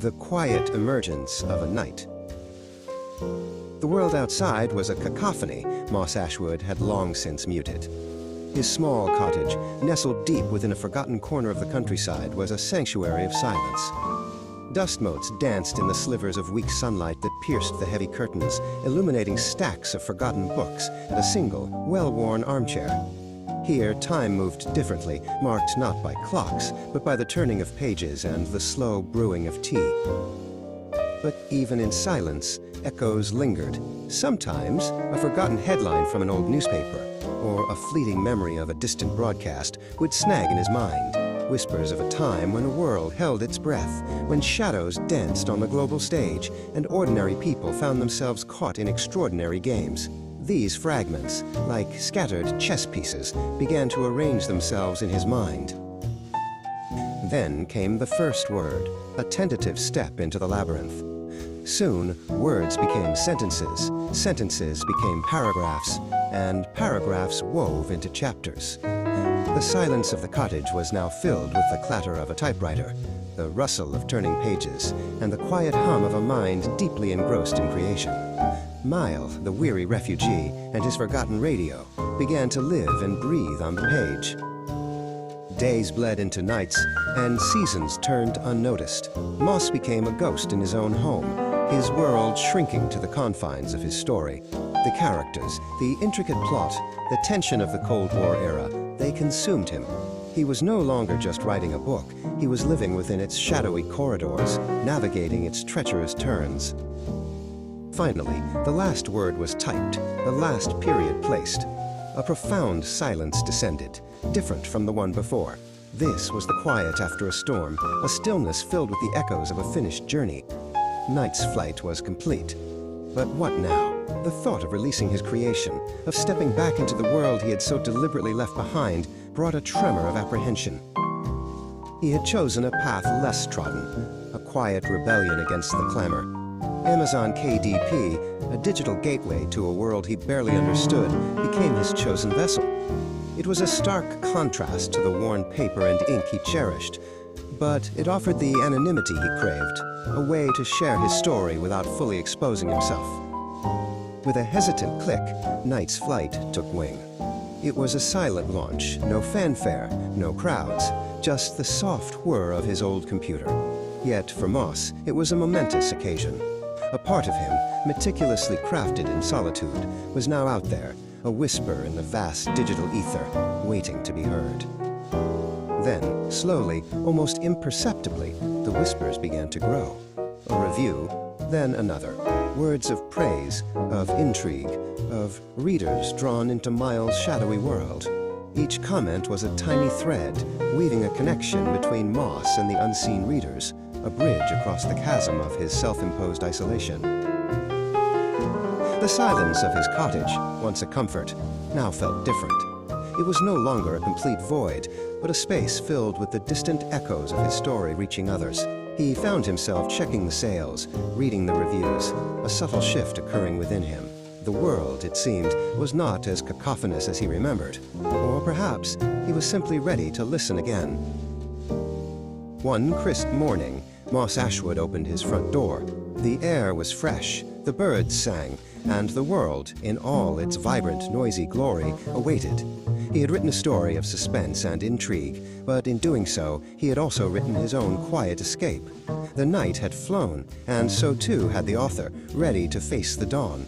The quiet emergence of a night. The world outside was a cacophony Moss Ashwood had long since muted. His small cottage, nestled deep within a forgotten corner of the countryside, was a sanctuary of silence. Dust motes danced in the slivers of weak sunlight that pierced the heavy curtains, illuminating stacks of forgotten books and a single, well-worn armchair. Here, time moved differently, marked not by clocks, but by the turning of pages and the slow brewing of tea. But even in silence, echoes lingered. Sometimes, a forgotten headline from an old newspaper, or a fleeting memory of a distant broadcast, would snag in his mind. Whispers of a time when a world held its breath, when shadows danced on the global stage, and ordinary people found themselves caught in extraordinary games. These fragments, like scattered chess pieces, began to arrange themselves in his mind. Then came the first word, a tentative step into the labyrinth. Soon, words became sentences, sentences became paragraphs, and paragraphs wove into chapters. The silence of the cottage was now filled with the clatter of a typewriter, the rustle of turning pages, and the quiet hum of a mind deeply engrossed in creation. Mile, the weary refugee, and his forgotten radio began to live and breathe on the page. Days bled into nights, and seasons turned unnoticed. Moss became a ghost in his own home, his world shrinking to the confines of his story. The characters, the intricate plot, the tension of the Cold War era, they consumed him. He was no longer just writing a book, he was living within its shadowy corridors, navigating its treacherous turns. Finally, the last word was typed, the last period placed. A profound silence descended, different from the one before. This was the quiet after a storm, a stillness filled with the echoes of a finished journey. Night's flight was complete. But what now? The thought of releasing his creation, of stepping back into the world he had so deliberately left behind, brought a tremor of apprehension. He had chosen a path less trodden, a quiet rebellion against the clamor. Amazon KDP, a digital gateway to a world he barely understood, became his chosen vessel. It was a stark contrast to the worn paper and ink he cherished, but it offered the anonymity he craved, a way to share his story without fully exposing himself. With a hesitant click, Night's flight took wing. It was a silent launch, no fanfare, no crowds, just the soft whir of his old computer. Yet for Moss, it was a momentous occasion. A part of him, meticulously crafted in solitude, was now out there, a whisper in the vast digital ether, waiting to be heard. Then, slowly, almost imperceptibly, the whispers began to grow. A review, then another. Words of praise, of intrigue, of readers drawn into Miles' shadowy world. Each comment was a tiny thread, weaving a connection between Moss and the unseen readers, a bridge across the chasm of his self-imposed isolation. The silence of his cottage, once a comfort, now felt different. It was no longer a complete void, but a space filled with the distant echoes of his story reaching others. He found himself checking the sales, reading the reviews, a subtle shift occurring within him. The world, it seemed, was not as cacophonous as he remembered. Or perhaps he was simply ready to listen again. One crisp morning, Moss Ashwood opened his front door. The air was fresh, the birds sang, and the world, in all its vibrant, noisy glory, awaited. He had written a story of suspense and intrigue, but in doing so, he had also written his own quiet escape. The night had flown, and so too had the author, ready to face the dawn.